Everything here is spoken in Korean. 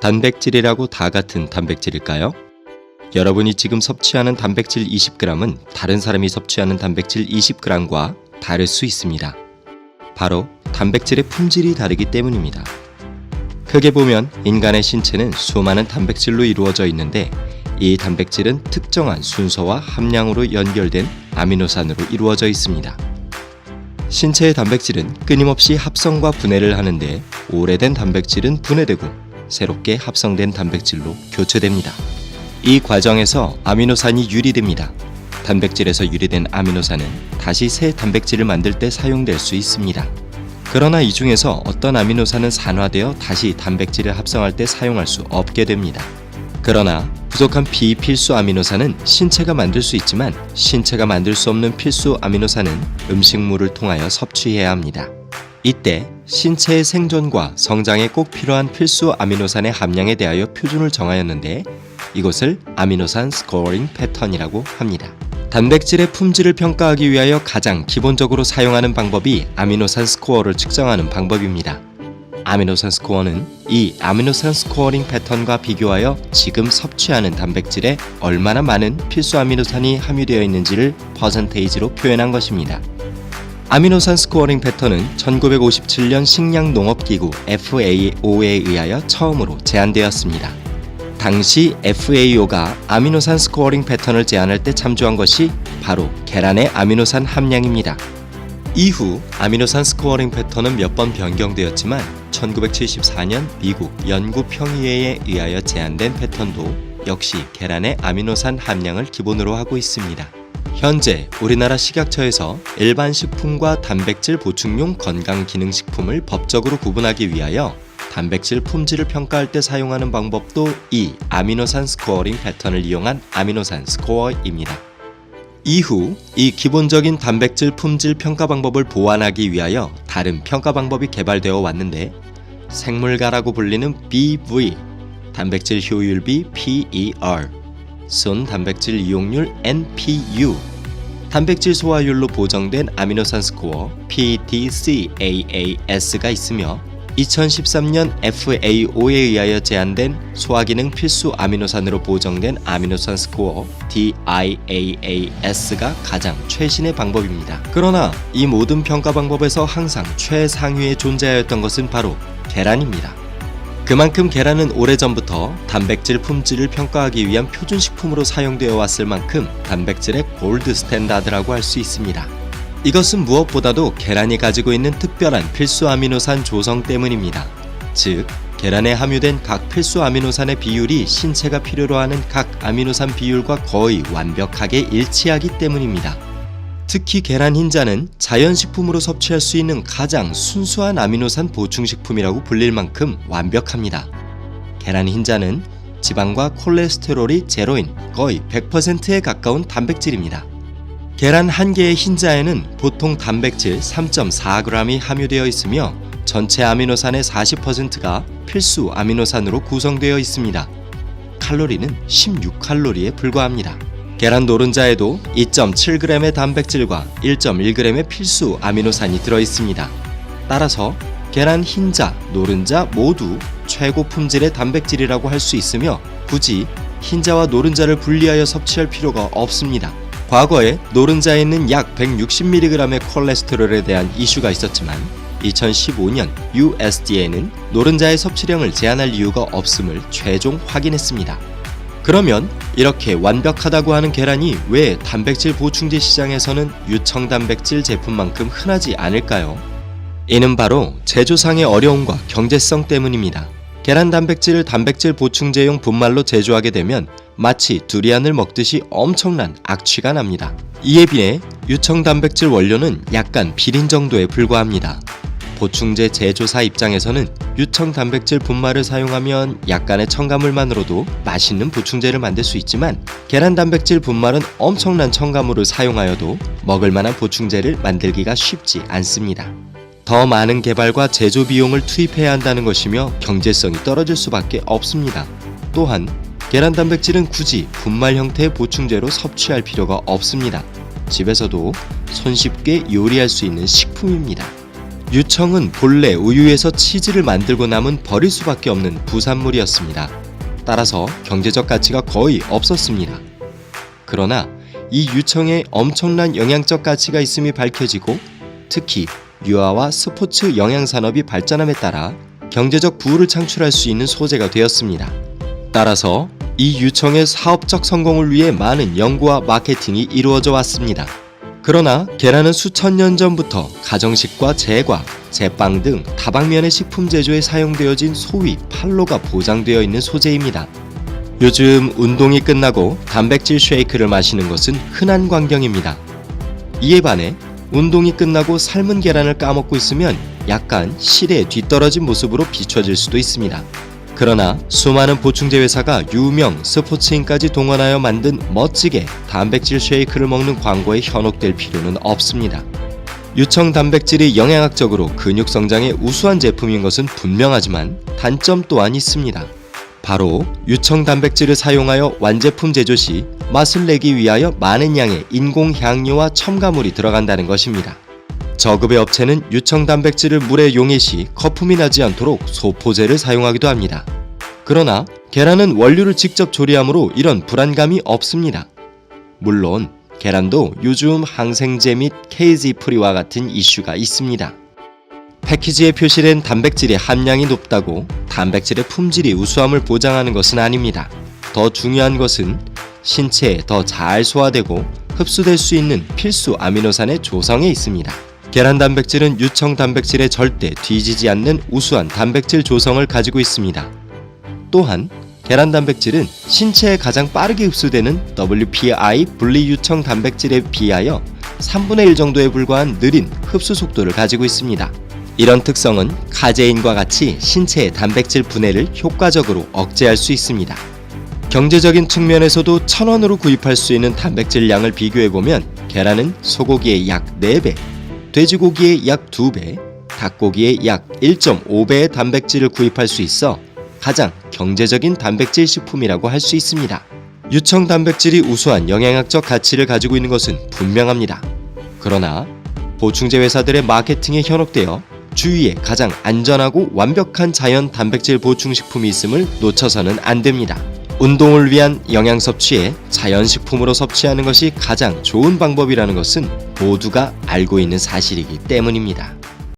단백질이라고 다 같은 단백질일까요? 여러분이 지금 섭취하는 단백질 20g은 다른 사람이 섭취하는 단백질 20g과 다를 수 있습니다. 바로 단백질의 품질이 다르기 때문입니다. 크게 보면 인간의 신체는 수많은 단백질로 이루어져 있는데 이 단백질은 특정한 순서와 함량으로 연결된 아미노산으로 이루어져 있습니다. 신체의 단백질은 끊임없이 합성과 분해를 하는데 오래된 단백질은 분해되고 새롭게 합성된 단백질로 교체됩니다. 이 과정에서 아미노산이 유리됩니다. 단백질에서 유리된 아미노산은 다시 새 단백질을 만들 때 사용될 수 있습니다. 그러나 이 중에서 어떤 아미노산은 산화되어 다시 단백질을 합성할 때 사용할 수 없게 됩니다. 그러나 부족한 비필수 아미노산은 신체가 만들 수 있지만 신체가 만들 수 없는 필수 아미노산은 음식물을 통하여 섭취해야 합니다. 이때 신체의 생존과 성장에 꼭 필요한 필수 아미노산의 함량에 대하여 표준을 정하였는데 이것을 아미노산 스코어링 패턴이라고 합니다. 단백질의 품질을 평가하기 위하여 가장 기본적으로 사용하는 방법이 아미노산 스코어를 측정하는 방법입니다. 아미노산 스코어는 이 아미노산 스코어링 패턴과 비교하여 지금 섭취하는 단백질에 얼마나 많은 필수 아미노산이 함유되어 있는지를 퍼센테이지로 표현한 것입니다. 아미노산 스코어링 패턴은 1957년 식량농업기구 FAO에 의하여 처음으로 제안되었습니다. 당시 FAO가 아미노산 스코어링 패턴을 제안할 때 참조한 것이 바로 계란의 아미노산 함량입니다. 이후 아미노산 스코어링 패턴은 몇 번 변경되었지만 1974년 미국 연구평의회에 의하여 제안된 패턴도 역시 계란의 아미노산 함량을 기본으로 하고 있습니다. 현재 우리나라 식약처에서 일반 식품과 단백질 보충용 건강기능식품을 법적으로 구분하기 위하여 단백질 품질을 평가할 때 사용하는 방법도 이 아미노산 스코어링 패턴을 이용한 아미노산 스코어입니다. 이후 이 기본적인 단백질 품질 평가 방법을 보완하기 위하여 다른 평가 방법이 개발되어 왔는데 생물가라고 불리는 BV, 단백질 효율비 PER, 순 단백질 이용률 NPU, 단백질 소화율로 보정된 아미노산 스코어 PDCAAS가 있으며 2013년 FAO에 의하여 제안된 소화기능 필수 아미노산으로 보정된 아미노산 스코어 DIAAS가 가장 최신의 방법입니다. 그러나 이 모든 평가 방법에서 항상 최상위에 존재하였던 것은 바로 계란입니다. 그만큼 계란은 오래전부터 단백질 품질을 평가하기 위한 표준식품으로 사용되어 왔을 만큼 단백질의 골드 스탠다드라고 할 수 있습니다. 이것은 무엇보다도 계란이 가지고 있는 특별한 필수 아미노산 조성 때문입니다. 즉, 계란에 함유된 각 필수 아미노산의 비율이 신체가 필요로 하는 각 아미노산 비율과 거의 완벽하게 일치하기 때문입니다. 특히 계란 흰자는 자연식품으로 섭취할 수 있는 가장 순수한 아미노산 보충식품이라고 불릴 만큼 완벽합니다. 계란 흰자는 지방과 콜레스테롤이 제로인 거의 100%에 가까운 단백질입니다. 계란 한 개의 흰자에는 보통 단백질 3.4g이 함유되어 있으며 전체 아미노산의 40%가 필수 아미노산으로 구성되어 있습니다. 칼로리는 16칼로리에 불과합니다. 계란 노른자에도 2.7g의 단백질과 1.1g의 필수 아미노산이 들어있습니다. 따라서 계란 흰자, 노른자 모두 최고 품질의 단백질이라고 할 수 있으며 굳이 흰자와 노른자를 분리하여 섭취할 필요가 없습니다. 과거에 노른자에 있는 약 160mg의 콜레스테롤에 대한 이슈가 있었지만 2015년 USDA는 노른자의 섭취량을 제한할 이유가 없음을 최종 확인했습니다. 그러면 이렇게 완벽하다고 하는 계란이 왜 단백질 보충제 시장에서는 유청단백질 제품만큼 흔하지 않을까요? 이는 바로 제조상의 어려움과 경제성 때문입니다. 계란 단백질을 단백질 보충제용 분말로 제조하게 되면 마치 두리안을 먹듯이 엄청난 악취가 납니다. 이에 비해 유청 단백질 원료는 약간 비린 정도에 불과합니다. 보충제 제조사 입장에서는 유청 단백질 분말을 사용하면 약간의 첨가물만으로도 맛있는 보충제를 만들 수 있지만 계란 단백질 분말은 엄청난 첨가물을 사용하여도 먹을 만한 보충제를 만들기가 쉽지 않습니다. 더 많은 개발과 제조 비용을 투입해야 한다는 것이며 경제성이 떨어질 수밖에 없습니다. 또한 계란 단백질은 굳이 분말 형태의 보충제로 섭취할 필요가 없습니다. 집에서도 손쉽게 요리할 수 있는 식품입니다. 유청은 본래 우유에서 치즈를 만들고 남은 버릴 수밖에 없는 부산물이었습니다. 따라서 경제적 가치가 거의 없었습니다. 그러나 이 유청에 엄청난 영양적 가치가 있음이 밝혀지고 특히 유아와 스포츠 영양산업이 발전함에 따라 경제적 부를 창출할 수 있는 소재가 되었습니다. 따라서 이 유청의 사업적 성공을 위해 많은 연구와 마케팅이 이루어져 왔습니다. 그러나 계란은 수천 년 전부터 가정식과 제과, 제빵 등 다방면의 식품 제조에 사용되어진 소위 팔로가 보장되어 있는 소재입니다. 요즘 운동이 끝나고 단백질 쉐이크를 마시는 것은 흔한 광경입니다. 이에 반해 운동이 끝나고 삶은 계란을 까먹고 있으면 약간 실에 뒤떨어진 모습으로 비춰질 수도 있습니다. 그러나 수많은 보충제 회사가 유명 스포츠인까지 동원하여 만든 멋지게 단백질 쉐이크를 먹는 광고에 현혹될 필요는 없습니다. 유청 단백질이 영양학적으로 근육 성장에 우수한 제품인 것은 분명하지만 단점 또한 있습니다. 바로 유청 단백질을 사용하여 완제품 제조 시 맛을 내기 위하여 많은 양의 인공 향료와 첨가물이 들어간다는 것입니다. 저급의 업체는 유청 단백질을 물에 용해 시 거품이 나지 않도록 소포제를 사용하기도 합니다. 그러나 계란은 원료를 직접 조리하므로 이런 불안감이 없습니다. 물론 계란도 요즘 항생제 및 케이지 프리와 같은 이슈가 있습니다. 패키지에 표시된 단백질의 함량이 높다고 단백질의 품질이 우수함을 보장하는 것은 아닙니다. 더 중요한 것은 신체에 더 잘 소화되고 흡수될 수 있는 필수 아미노산의 조성에 있습니다. 계란 단백질은 유청 단백질에 절대 뒤지지 않는 우수한 단백질 조성을 가지고 있습니다. 또한 계란 단백질은 신체에 가장 빠르게 흡수되는 WPI 분리 유청 단백질에 비하여 3분의 1 정도에 불과한 느린 흡수 속도를 가지고 있습니다. 이런 특성은 카제인과 같이 신체의 단백질 분해를 효과적으로 억제할 수 있습니다. 경제적인 측면에서도 1,000원으로 구입할 수 있는 단백질 양을 비교해보면 계란은 소고기의 약 4배, 돼지고기의 약 2배, 닭고기의 약 1.5배의 단백질을 구입할 수 있어 가장 경제적인 단백질 식품이라고 할 수 있습니다. 유청 단백질이 우수한 영양학적 가치를 가지고 있는 것은 분명합니다. 그러나 보충제 회사들의 마케팅에 현혹되어 주위에 가장 안전하고 완벽한 자연 단백질 보충식품이 있음을 놓쳐서는 안 됩니다. 운동을 위한 영양 섭취에 자연식품으로 섭취하는 것이 가장 좋은 방법이라는 것은 모두가 알고 있는 사실이기 때문입니다.